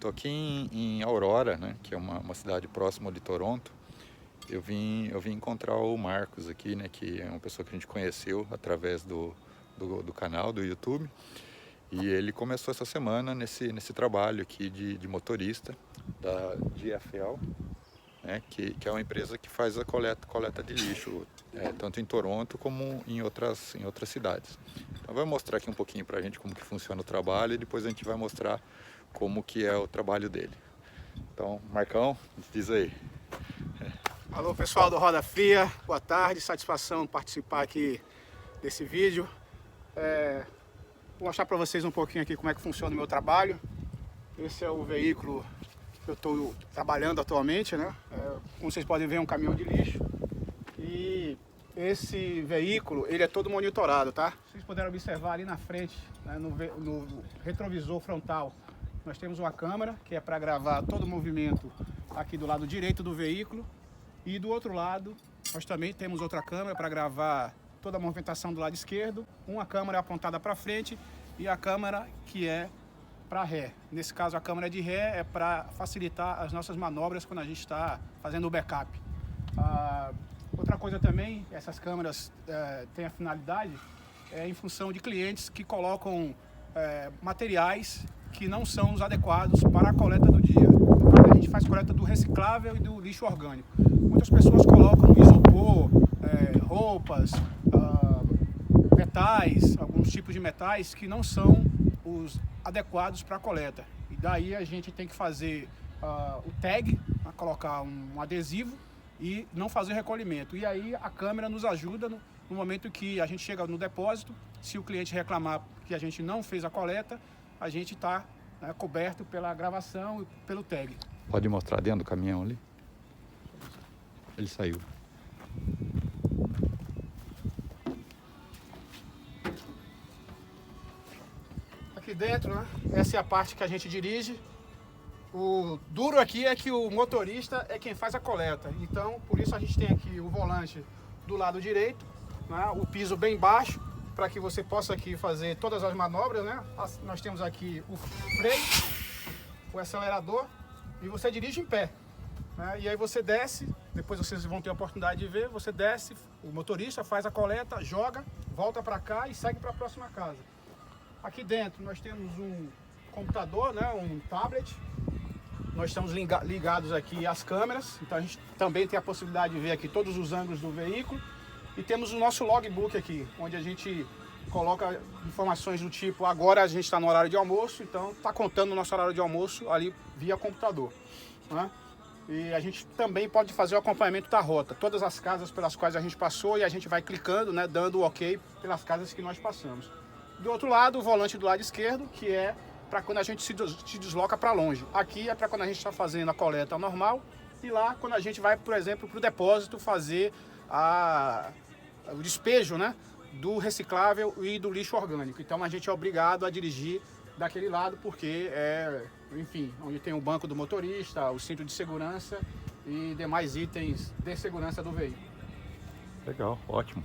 tô aqui em Aurora, né, que é uma cidade próxima de Toronto. Eu vim encontrar o Marcos aqui, né, que é uma pessoa que a gente conheceu através do canal do YouTube. E ele começou essa semana nesse trabalho aqui de motorista da GFL, né, que é uma empresa que faz a coleta de lixo, tanto em Toronto como em outras cidades. Então vai mostrar aqui um pouquinho para a gente como que funciona o trabalho e depois a gente vai mostrar como que é o trabalho dele. Então, Marcão, diz aí. Alô pessoal do Roda Fria, boa tarde, satisfação participar aqui desse vídeo. Vou mostrar para vocês um pouquinho aqui como é que funciona o meu trabalho. Esse é o veículo que eu estou trabalhando atualmente, né? Como vocês podem ver, é um caminhão de lixo. E esse veículo, ele é todo monitorado, tá? Vocês puderam observar ali na frente, né, no retrovisor frontal, nós temos uma câmera que é para gravar todo o movimento aqui do lado direito do veículo. E do outro lado, nós também temos outra câmera para gravar toda a movimentação do lado esquerdo. Uma câmera apontada para frente e a câmera que é para ré. Nesse caso, a câmera de ré é para facilitar as nossas manobras quando a gente está fazendo o backup. Outra coisa também, essas câmeras têm a finalidade em função de clientes que colocam materiais que não são os adequados para a coleta do dia. Então, a gente faz coleta do reciclável e do lixo orgânico. Muitas pessoas colocam isopor, roupas, metais, alguns tipos de metais que não são os adequados para a coleta. E daí a gente tem que fazer o tag, colocar um adesivo e não fazer recolhimento. E aí a câmera nos ajuda no momento que a gente chega no depósito. Se o cliente reclamar que a gente não fez a coleta, a gente está coberto pela gravação e pelo tag. Pode mostrar dentro do caminhão ali? Ele saiu. Aqui dentro, né? Essa é a parte que a gente dirige. O duro aqui é que o motorista é quem faz a coleta. Então, por isso a gente tem aqui o volante do lado direito, né? O piso bem baixo, para que você possa aqui fazer todas as manobras, né? Nós temos aqui o freio, o acelerador e você dirige em pé, né? E aí você desce, depois vocês vão ter a oportunidade de ver, você desce, o motorista faz a coleta, joga, volta para cá e segue para a próxima casa. Aqui dentro nós temos um computador, né? Um tablet. Nós estamos ligados aqui às câmeras, então a gente também tem a possibilidade de ver aqui todos os ângulos do veículo. E temos o nosso logbook aqui, onde a gente coloca informações do tipo, agora a gente está no horário de almoço, então está contando o nosso horário de almoço ali via computador, né? E a gente também pode fazer o acompanhamento da rota, todas as casas pelas quais a gente passou e a gente vai clicando, né, dando o ok pelas casas que nós passamos. Do outro lado, o volante do lado esquerdo, que é para quando a gente se desloca para longe. Aqui é para quando a gente está fazendo a coleta normal e lá quando a gente vai, por exemplo, para o depósito fazer o despejo, né, do reciclável e do lixo orgânico. Então a gente é obrigado a dirigir daquele lado porque enfim, onde tem o banco do motorista, o cinto de segurança e demais itens de segurança do veículo. Legal, ótimo.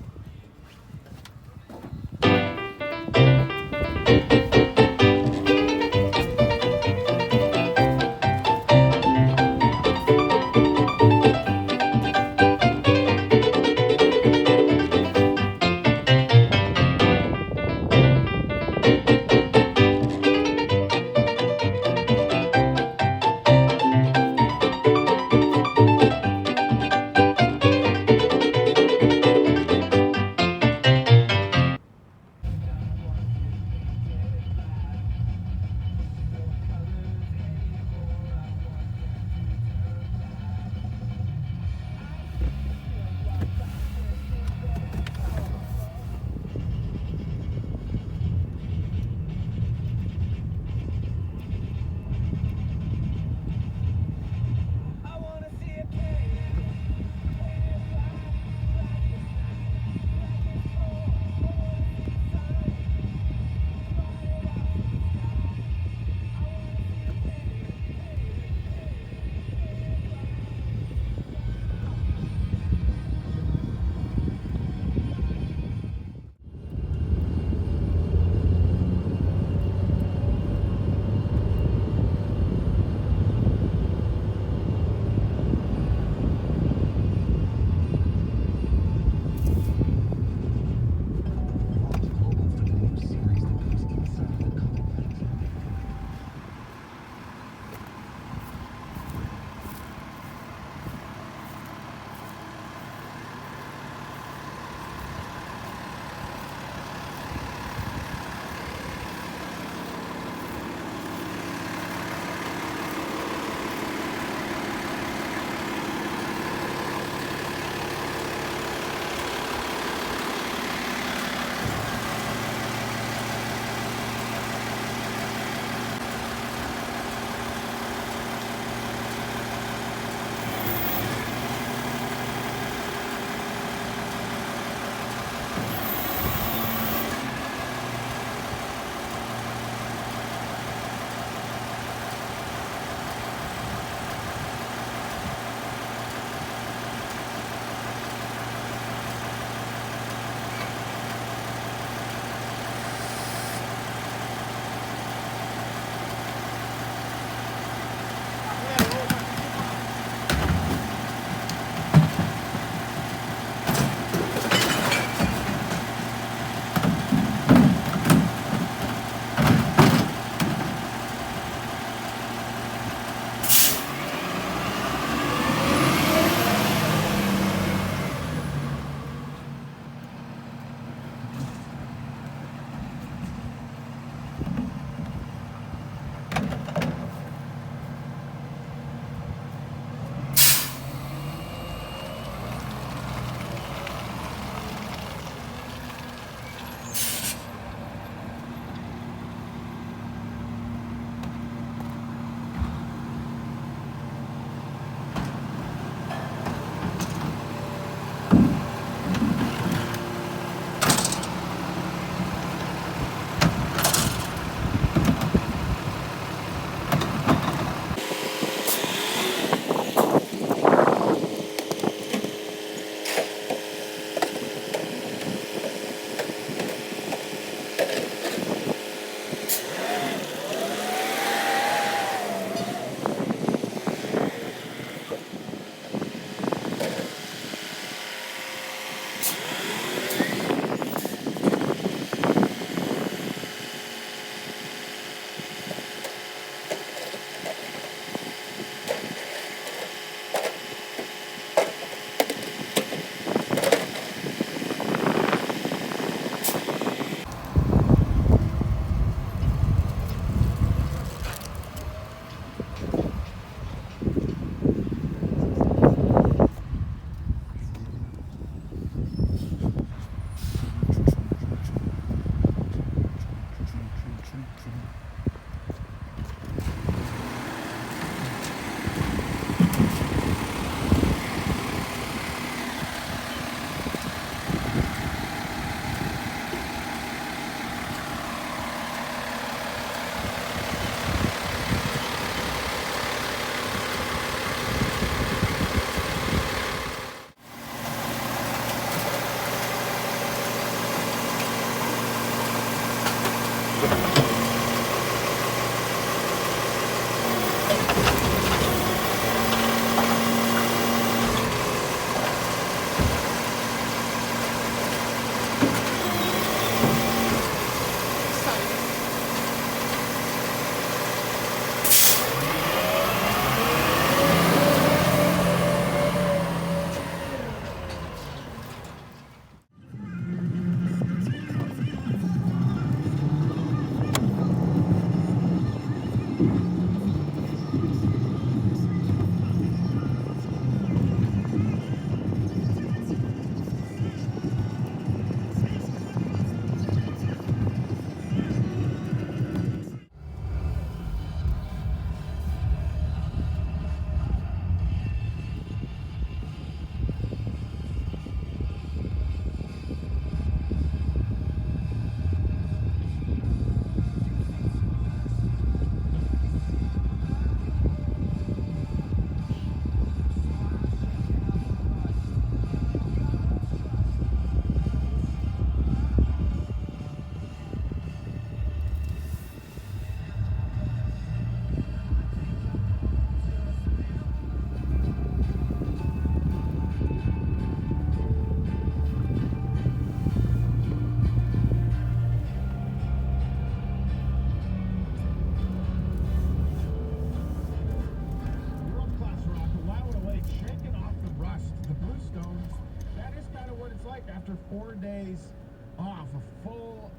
4 days off, a full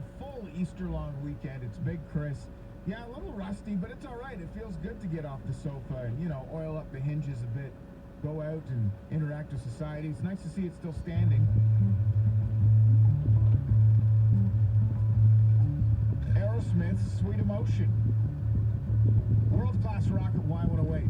Easter long weekend. It's Big Chris. Yeah, a little rusty, but it's all right. It feels good to get off the sofa and, you know, oil up the hinges a bit, go out and interact with society. It's nice to see it still standing. Aerosmith's Sweet Emotion. World-class rock at Y108.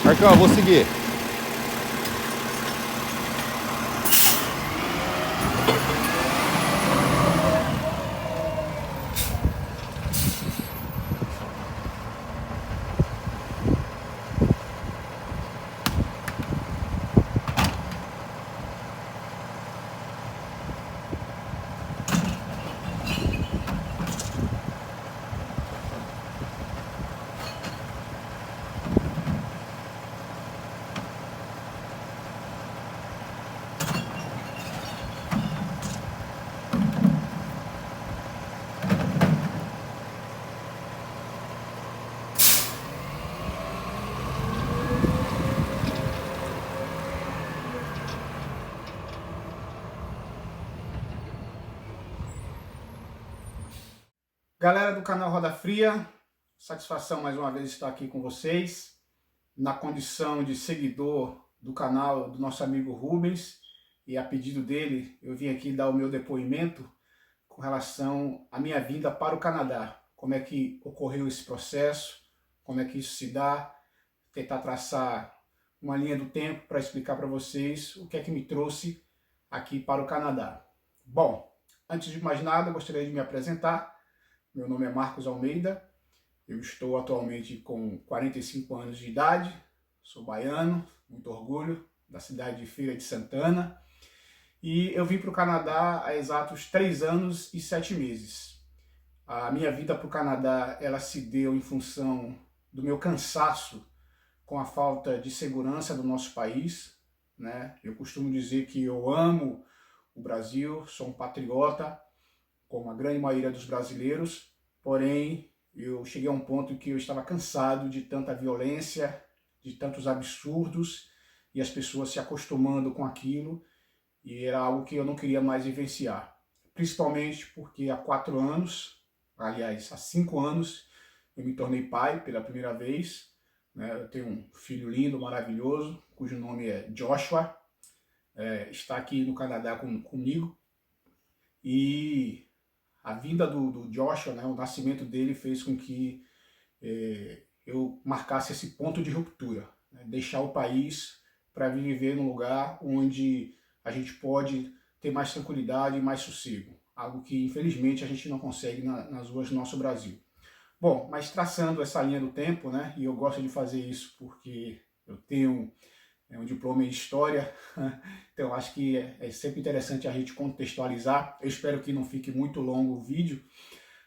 Marcão, vou seguir. Galera do canal Roda Fria, satisfação mais uma vez estar aqui com vocês, na condição de seguidor do canal do nosso amigo Rubens, e a pedido dele eu vim aqui dar o meu depoimento com relação à minha vinda para o Canadá, como é que ocorreu esse processo, como é que isso se dá, tentar traçar uma linha do tempo para explicar para vocês o que é que me trouxe aqui para o Canadá. Bom, antes de mais nada, eu gostaria de me apresentar. Meu nome é Marcos Almeida, eu estou atualmente com 45 anos de idade, sou baiano, muito orgulho, da cidade de Feira de Santana, e eu vim para o Canadá há exatos 3 anos e 7 meses. A minha vida para o Canadá ela se deu em função do meu cansaço com a falta de segurança do nosso país, né? Eu costumo dizer que eu amo o Brasil, sou um patriota, como a grande maioria dos brasileiros, porém eu cheguei a um ponto em que eu estava cansado de tanta violência, de tantos absurdos e as pessoas se acostumando com aquilo, e era algo que eu não queria mais vivenciar. Principalmente porque há 4 anos, aliás, há 5 anos, eu me tornei pai pela primeira vez, né? Eu tenho um filho lindo, maravilhoso, cujo nome é Joshua, está aqui no Canadá comigo, e a vinda do Joshua, né, o nascimento dele fez com que eu marcasse esse ponto de ruptura, né, deixar o país para viver num lugar onde a gente pode ter mais tranquilidade e mais sossego, algo que infelizmente a gente não consegue nas ruas do nosso Brasil. Bom, mas traçando essa linha do tempo, né, e eu gosto de fazer isso porque eu tenho um diploma em História, então acho que é sempre interessante a gente contextualizar. Eu espero que não fique muito longo o vídeo,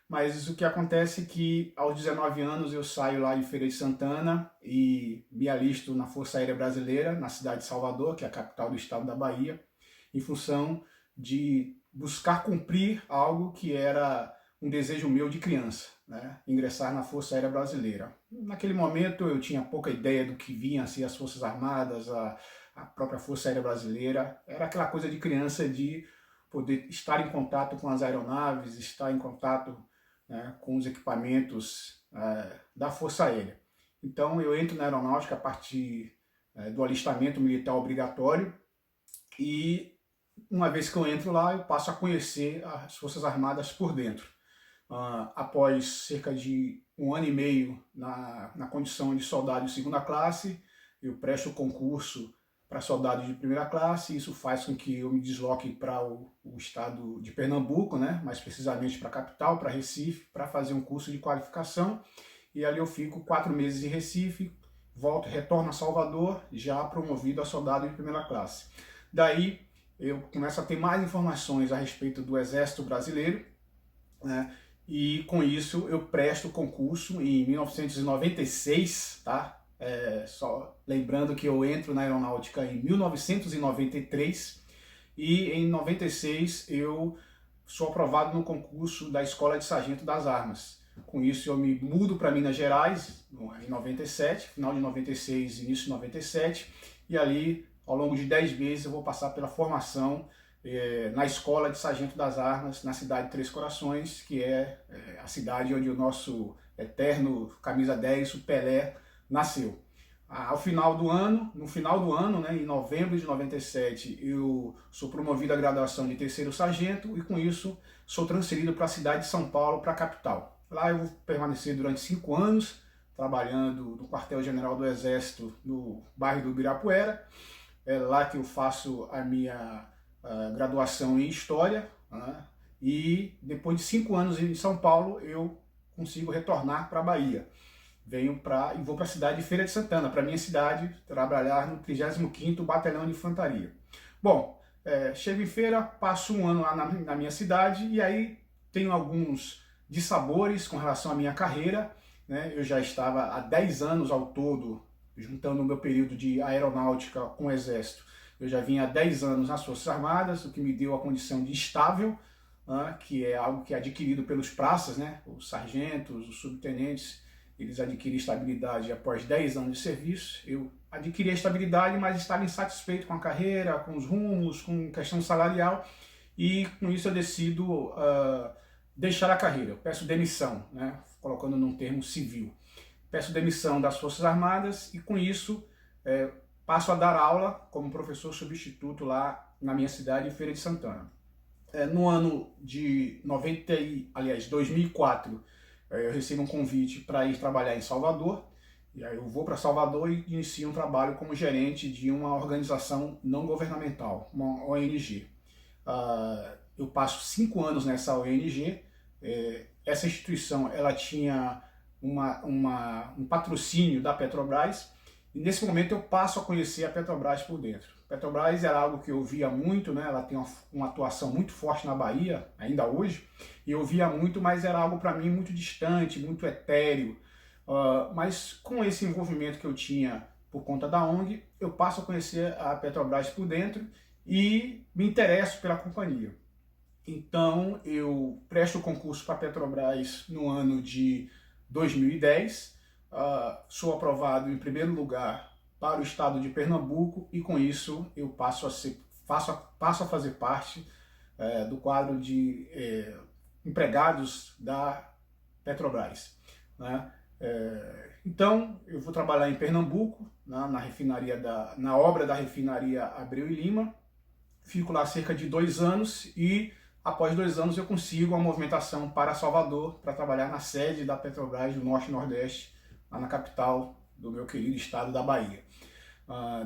mas o que acontece é que aos 19 anos eu saio lá de Feira de Santana e me alisto na Força Aérea Brasileira, na cidade de Salvador, que é a capital do estado da Bahia, em função de buscar cumprir algo que era um desejo meu de criança, né? Ingressar na Força Aérea Brasileira. Naquele momento eu tinha pouca ideia do que vinha a ser as Forças Armadas, a própria Força Aérea Brasileira. Era aquela coisa de criança de poder estar em contato com as aeronaves, estar em contato, né, com os equipamentos da Força Aérea. Então eu entro na aeronáutica a partir do alistamento militar obrigatório, e uma vez que eu entro lá eu passo a conhecer as Forças Armadas por dentro. Após cerca de 1 ano e meio na condição de soldado de 2ª classe, eu presto o concurso para soldado de 1ª classe. Isso faz com que eu me desloque para o estado de Pernambuco, né? Mais precisamente para a capital, para Recife, para fazer um curso de qualificação. E ali eu fico 4 meses em Recife, retorno a Salvador, já promovido a soldado de 1ª classe. Daí eu começo a ter mais informações a respeito do Exército Brasileiro, né? E com isso eu presto o concurso em 1996, tá? Só lembrando que eu entro na aeronáutica em 1993 e em 96 eu sou aprovado no concurso da Escola de Sargento das Armas. Com isso eu me mudo para Minas Gerais em 97, final de 96, início de 97, e ali ao longo de 10 meses eu vou passar pela formação na Escola de Sargento das Armas, na cidade de Três Corações, que é a cidade onde o nosso eterno camisa 10, o Pelé, nasceu. No final do ano, né, em novembro de 97, eu sou promovido à graduação de 3º sargento, e com isso sou transferido para a cidade de São Paulo, para a capital. Lá eu vou permanecer durante 5 anos, trabalhando no quartel-general do Exército, no bairro do Ibirapuera. É lá que eu faço a minha graduação em História, né? E depois de 5 anos em São Paulo, eu consigo retornar para a Bahia. E vou para a cidade de Feira de Santana, para a minha cidade, trabalhar no 35º Batalhão de Infantaria. Bom, chego em Feira, passo 1 ano lá na minha cidade, e aí tenho alguns dissabores com relação à minha carreira, né? Eu já estava há 10 anos ao todo, juntando o meu período de aeronáutica com o Exército. Eu já vinha há 10 anos nas Forças Armadas, o que me deu a condição de estável, que é algo que é adquirido pelos praças, né? Os sargentos, os subtenentes, eles adquirem estabilidade após 10 anos de serviço. Eu adquiri a estabilidade, mas estava insatisfeito com a carreira, com os rumos, com questão salarial, e com isso eu decido deixar a carreira. Eu peço demissão, né? Colocando num termo civil. Peço demissão das Forças Armadas e com isso passo a dar aula como professor substituto lá na minha cidade, Feira de Santana. No ano de 2004, eu recebo um convite para ir trabalhar em Salvador, e aí eu vou para Salvador e inicio um trabalho como gerente de uma organização não governamental, uma ONG. Eu passo 5 anos nessa ONG. Essa instituição ela tinha um patrocínio da Petrobras, e nesse momento eu passo a conhecer a Petrobras por dentro. A Petrobras era algo que eu via muito, né? Ela tem uma atuação muito forte na Bahia, ainda hoje, e eu via muito, mas era algo para mim muito distante, muito etéreo. Mas com esse envolvimento que eu tinha por conta da ONG, eu passo a conhecer a Petrobras por dentro e me interesso pela companhia. Então eu presto o concurso para a Petrobras no ano de 2010, sou aprovado em primeiro lugar para o estado de Pernambuco e com isso eu passo a fazer parte do quadro de empregados da Petrobras, né? Então eu vou trabalhar em Pernambuco, na obra da refinaria Abreu e Lima, fico lá cerca de 2 anos e após 2 anos eu consigo a movimentação para Salvador para trabalhar na sede da Petrobras do Norte e Nordeste, lá na capital do meu querido estado da Bahia.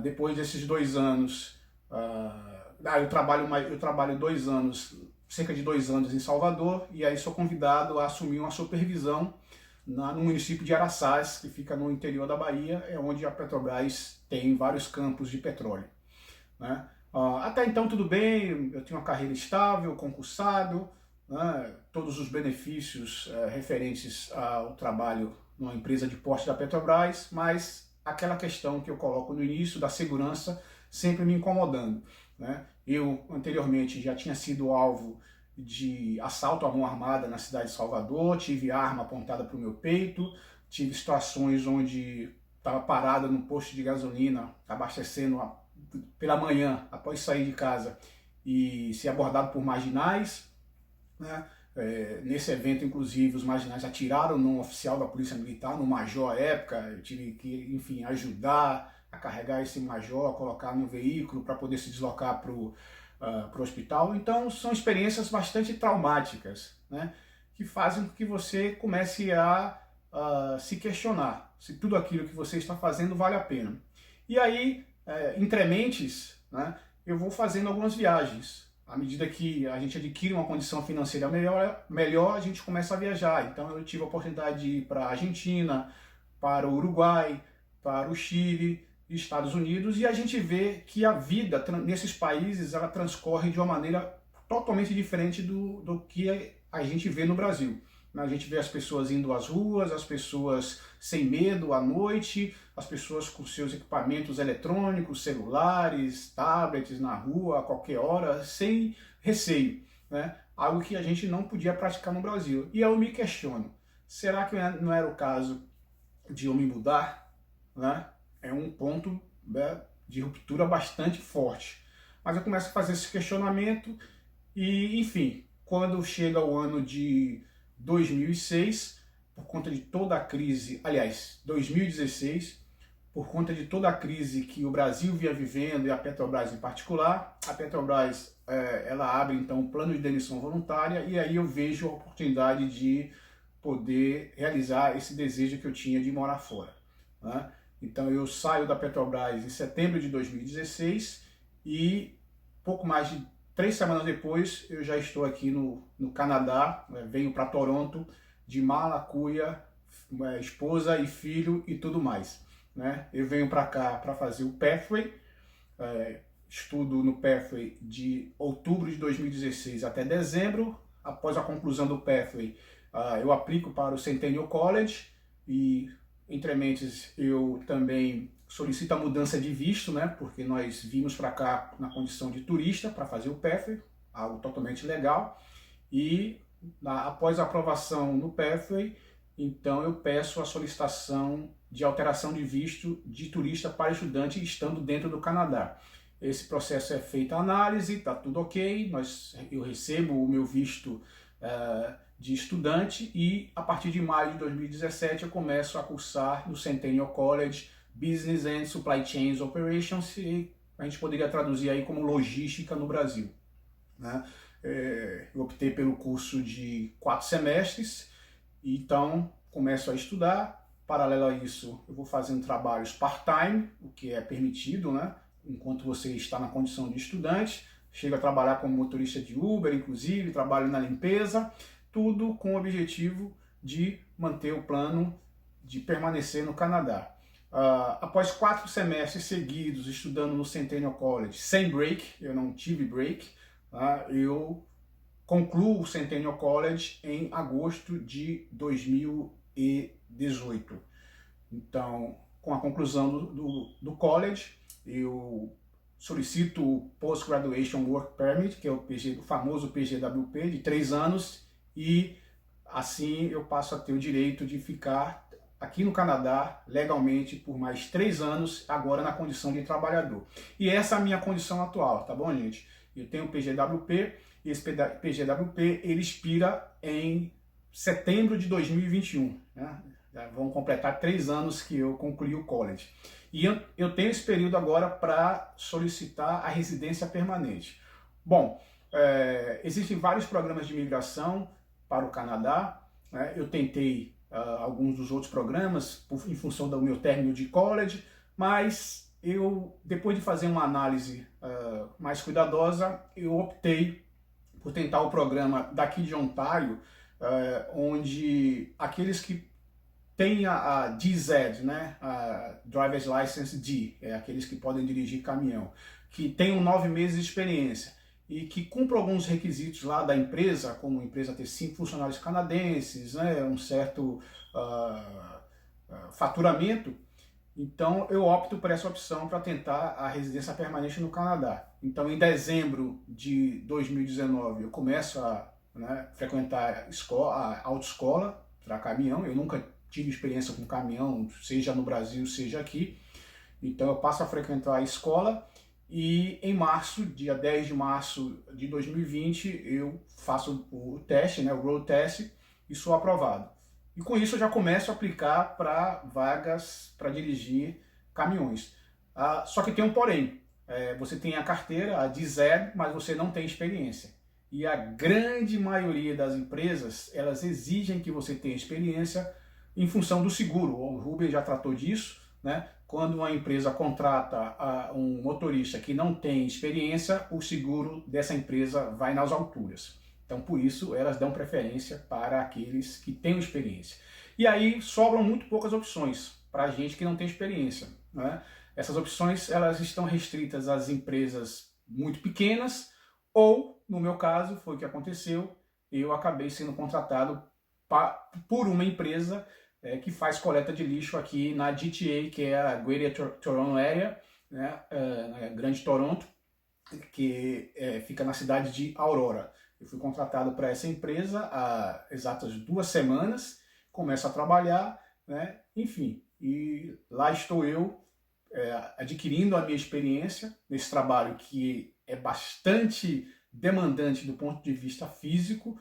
Depois desses 2 anos, eu trabalho 2 anos, cerca de 2 anos em Salvador, e aí sou convidado a assumir uma supervisão no município de Araçás, que fica no interior da Bahia, é onde a Petrobras tem vários campos de petróleo, né? Até então tudo bem, eu tinha uma carreira estável, concursado, né? Todos os benefícios referentes ao trabalho numa empresa de porte da Petrobras, mas aquela questão que eu coloco no início da segurança sempre me incomodando, né? Eu anteriormente já tinha sido alvo de assalto à mão armada na cidade de Salvador, tive arma apontada para o meu peito, tive situações onde estava parado no posto de gasolina, abastecendo pela manhã, após sair de casa, e ser abordado por marginais, né? Nesse evento, inclusive, os marginais atiraram num oficial da Polícia Militar, no major à época, eu tive que, enfim, ajudar a carregar esse major, a colocar no veículo para poder se deslocar para o hospital. Então são experiências bastante traumáticas, né, que fazem com que você comece a se questionar se tudo aquilo que você está fazendo vale a pena. E aí, entre mentes, né, eu vou fazendo algumas viagens. À medida que a gente adquire uma condição financeira melhor, a gente começa a viajar. Então eu tive a oportunidade de ir para a Argentina, para o Uruguai, para o Chile, Estados Unidos, e a gente vê que a vida nesses países ela transcorre de uma maneira totalmente diferente do que a gente vê no Brasil. A gente vê as pessoas indo às ruas, as pessoas sem medo à noite, as pessoas com seus equipamentos eletrônicos, celulares, tablets na rua a qualquer hora, sem receio, né? Algo que a gente não podia praticar no Brasil. E eu me questiono, será que não era o caso de eu me mudar, né? É um ponto, né, de ruptura bastante forte. Mas eu começo a fazer esse questionamento e, enfim, quando chega o ano de 2006, por conta de toda a crise, aliás, 2016, por conta de toda a crise que o Brasil vinha vivendo e a Petrobras em particular, a Petrobras ela abre então um plano de demissão voluntária e aí eu vejo a oportunidade de poder realizar esse desejo que eu tinha de morar fora, né? Então eu saio da Petrobras em setembro de 2016 e pouco mais de 3 semanas depois eu já estou aqui no Canadá, venho para Toronto de mala, cuia, esposa e filho e tudo mais, né? Eu venho para cá para fazer o Pathway, estudo no Pathway de outubro de 2016 até dezembro. Após a conclusão do Pathway, eu aplico para o Centennial College e entre mentes, eu também solicito a mudança de visto, né? Porque nós vimos para cá na condição de turista para fazer o Pathway, algo totalmente legal. E após a aprovação no Pathway, então eu peço a solicitação de alteração de visto de turista para estudante estando dentro do Canadá. Esse processo é feita a análise, está tudo ok, eu recebo o meu visto de estudante e a partir de maio de 2017 eu começo a cursar no Centennial College Business and Supply Chain Operations, e a gente poderia traduzir aí como logística no Brasil, né? Eu optei pelo curso de 4 semestres, então começo a estudar. Paralelo a isso eu vou fazendo trabalhos part-time, o que é permitido, né? Enquanto você está na condição de estudante, chego a trabalhar como motorista de Uber, inclusive, trabalho na limpeza, tudo com o objetivo de manter o plano de permanecer no Canadá. Após 4 semestres seguidos estudando no Centennial College, sem break, eu não tive break, eu concluo o Centennial College em agosto de 2018. Então, com a conclusão do college, eu solicito o Post-Graduation Work Permit, que é o famoso PGWP, de 3 anos, e assim eu passo a ter o direito de ficar aqui no Canadá, legalmente, por mais 3 anos, agora na condição de trabalhador. E essa é a minha condição atual, tá bom, gente? Eu tenho o PGWP, e esse PGWP, ele expira em setembro de 2021, né? Vão completar 3 anos que eu concluí o college. E eu tenho esse período agora para solicitar a residência permanente. Bom, existem vários programas de imigração para o Canadá, né? Eu tentei alguns dos outros programas em função do meu término de college, mas eu, depois de fazer uma análise mais cuidadosa, eu optei por tentar o programa daqui de Ontário, onde aqueles que têm a DZ, né, a Driver's License D, aqueles que podem dirigir caminhão, que tenham 9 meses de experiência e que cumpram alguns requisitos lá da empresa, como a empresa ter 5 funcionários canadenses, né, um certo faturamento, então eu opto por essa opção para tentar a residência permanente no Canadá. Então em dezembro de 2019 eu começo a frequentar a autoescola para caminhão. Eu nunca tive experiência com caminhão, seja no Brasil, seja aqui. Então eu passo a frequentar a escola e em março, dia 10 de março de 2020, eu faço o teste, né, o road test, e sou aprovado. E com isso eu já começo a aplicar para vagas para dirigir caminhões. Só que tem um porém, você tem a carteira, a DZ, mas você não tem experiência. E a grande maioria das empresas, elas exigem que você tenha experiência em função do seguro. O Ruben já tratou disso, né? Quando uma empresa contrata um motorista que não tem experiência, o seguro dessa empresa vai nas alturas. Então, por isso, elas dão preferência para aqueles que têm experiência. E aí, sobram muito poucas opções para a gente que não tem experiência, né? Essas opções, elas estão restritas às empresas muito pequenas ou, no meu caso, foi o que aconteceu, eu acabei sendo contratado por uma empresa que faz coleta de lixo aqui na GTA, que é a Greater Toronto Area, né, Grande Toronto, que fica na cidade de Aurora. Eu fui contratado para essa empresa há exatas 2 semanas, começo a trabalhar, né, enfim, e lá estou eu adquirindo a minha experiência nesse trabalho que é bastante demandante do ponto de vista físico,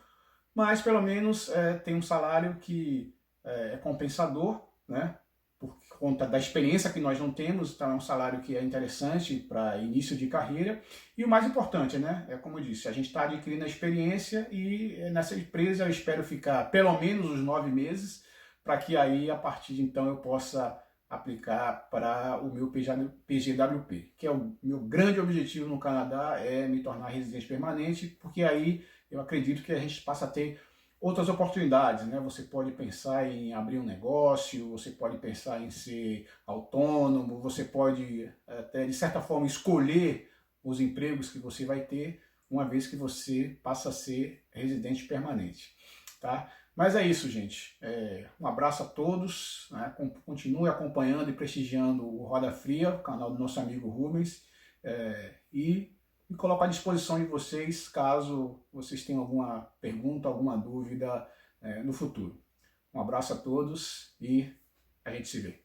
mas pelo menos tem um salário que é compensador, né? Por conta da experiência que nós não temos, então é um salário que é interessante para início de carreira. E o mais importante, né? Como eu disse, a gente está adquirindo a experiência e nessa empresa eu espero ficar pelo menos os 9 meses, para que aí a partir de então eu possa aplicar para o meu PGWP, que é o meu grande objetivo no Canadá, é me tornar residente permanente, porque aí eu acredito que a gente passa a ter outras oportunidades, né? Você pode pensar em abrir um negócio, você pode pensar em ser autônomo, você pode até, de certa forma, escolher os empregos que você vai ter, uma vez que você passa a ser residente permanente, tá? Mas é isso, gente. Um abraço a todos, né? Continue acompanhando e prestigiando o Roda Fria, o canal do nosso amigo Rubens, e me coloco à disposição de vocês caso vocês tenham alguma pergunta, alguma dúvida no futuro. Um abraço a todos e a gente se vê.